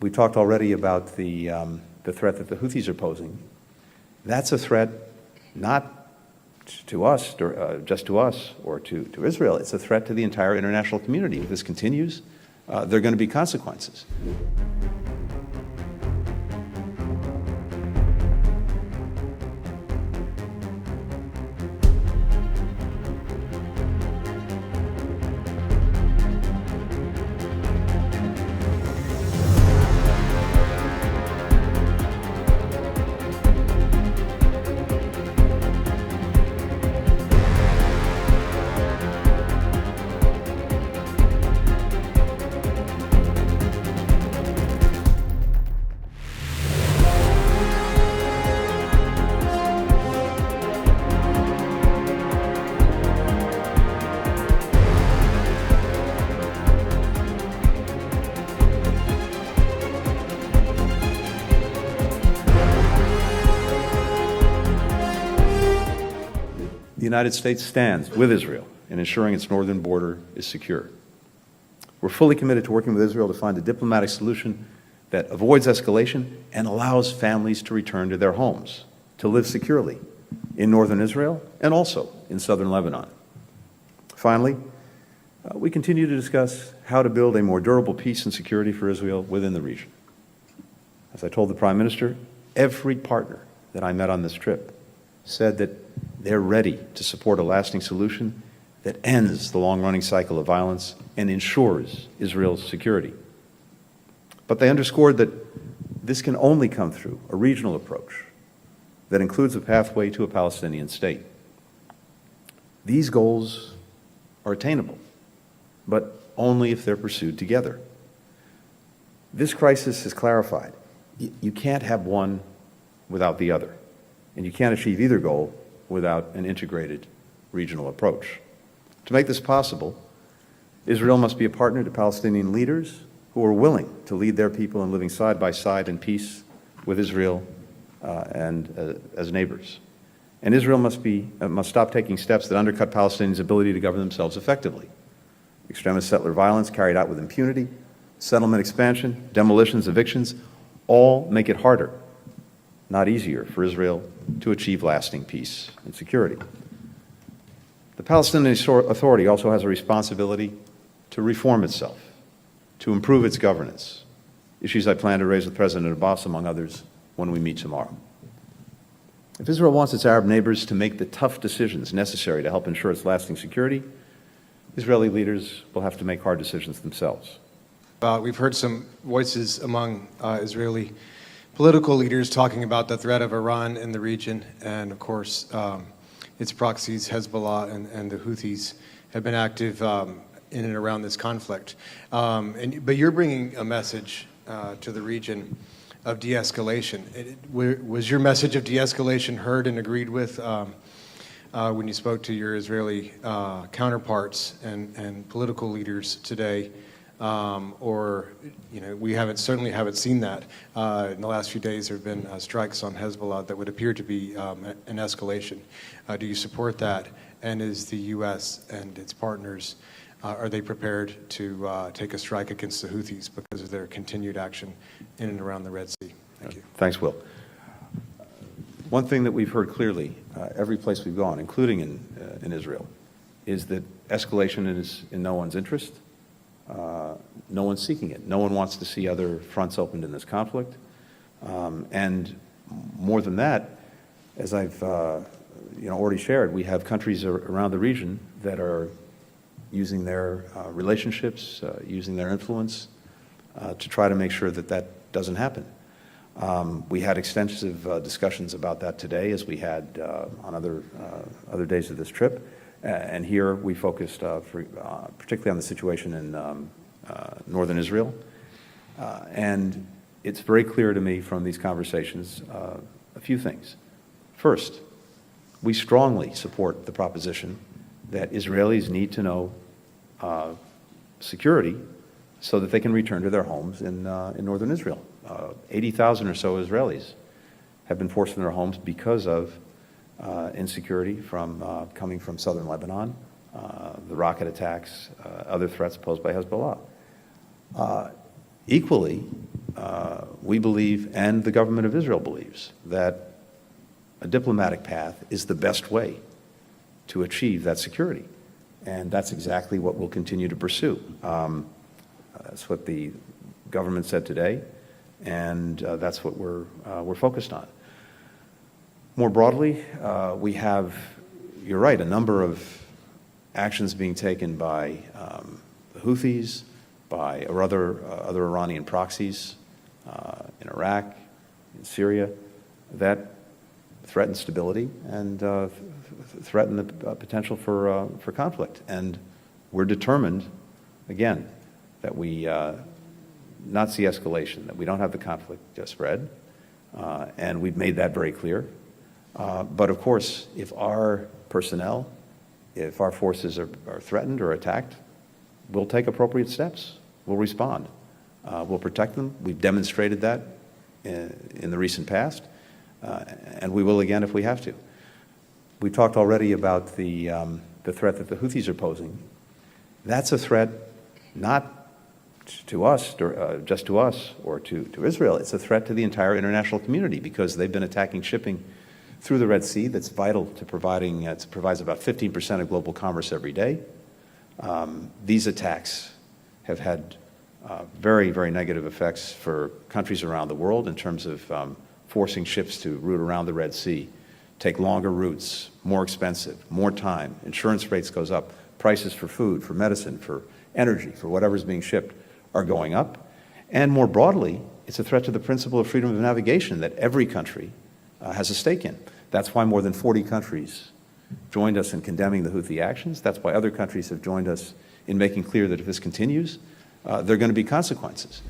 We talked already about the threat that the Houthis are posing. That's a threat not to us, just to us or to Israel. It's a threat to the entire international community. If this continues, there are going to be consequences. The United States stands with Israel in ensuring its northern border is secure. We're fully committed to working with Israel to find a diplomatic solution that avoids escalation and allows families to return to their homes, to live securely in northern Israel and also in southern Lebanon. Finally, we continue to discuss how to build a more durable peace and security for Israel within the region. As I told the Prime Minister, every partner that I met on this trip said that they're ready to support a lasting solution that ends the long-running cycle of violence and ensures Israel's security. But they underscored that this can only come through a regional approach that includes a pathway to a Palestinian state. These goals are attainable, but only if they're pursued together. This crisis has clarified you can't have one without the other, and you can't achieve either goal without an integrated regional approach. To make this possible, Israel must be a partner to Palestinian leaders who are willing to lead their people in living side by side in peace with Israel as neighbors. And Israel must stop taking steps that undercut Palestinians' ability to govern themselves effectively. Extremist settler violence carried out with impunity, settlement expansion, demolitions, evictions, all make it harder, not easier, for Israel to achieve lasting peace and security. The Palestinian Authority also has a responsibility to reform itself, to improve its governance, issues I plan to raise with President Abbas, among others, when we meet tomorrow. If Israel wants its Arab neighbors to make the tough decisions necessary to help ensure its lasting security, Israeli leaders will have to make hard decisions themselves. We've heard some voices among Israeli political leaders talking about the threat of Iran in the region, and of course its proxies, Hezbollah and the Houthis, have been active in and around this conflict. But you're bringing a message to the region of de-escalation. Was your message of de-escalation heard and agreed with when you spoke to your Israeli counterparts and political leaders today? Or, we certainly haven't seen that. In the last few days, there have been strikes on Hezbollah that would appear to be an escalation. Do you support that? And is the U.S. and its partners, are they prepared to take a strike against the Houthis because of their continued action in and around the Red Sea? Thank you. Thanks, Will. One thing that we've heard clearly, every place we've gone, including in Israel, is that escalation is in no one's interest. No one's seeking it. No one wants to see other fronts opened in this conflict. And more than that, as I've already shared, we have countries around the region that are using their relationships, using their influence to try to make sure that that doesn't happen. We had extensive discussions about that today, as we had on other days of this trip. And here we focused particularly on the situation in northern Israel. And it's very clear to me from these conversations a few things. First, we strongly support the proposition that Israelis need to know security so that they can return to their homes in northern Israel. 80,000 or so Israelis have been forced from their homes because of insecurity coming from southern Lebanon, the rocket attacks, other threats posed by Hezbollah. Equally, we believe, and the government of Israel believes, that a diplomatic path is the best way to achieve that security. And that's exactly what we'll continue to pursue. That's what the government said today, and that's what we're focused on. More broadly, we have, you're right, a number of actions being taken by the Houthis, by other Iranian proxies in Iraq, in Syria, that threaten stability and threaten the potential for conflict. And we're determined, again, that we not see escalation, that we don't have the conflict spread, and we've made that very clear. But of course, if our personnel, if our forces are threatened or attacked, we'll take appropriate steps. We'll respond. We'll protect them. We've demonstrated that in the recent past, and we will again if we have to. We talked already about the threat that the Houthis are posing. That's a threat not to us, just to us or to Israel. It's a threat to the entire international community because they've been attacking shipping through the Red Sea that's vital to providing, it provides about 15% of global commerce every day. These attacks have had very, very negative effects for countries around the world in terms of forcing ships to route around the Red Sea, take longer routes, more expensive, more time, insurance rates goes up, prices for food, for medicine, for energy, for whatever's being shipped are going up. And more broadly, it's a threat to the principle of freedom of navigation that every country has a stake in. That's why more than 40 countries joined us in condemning the Houthi actions. That's why other countries have joined us in making clear that if this continues, there are going to be consequences.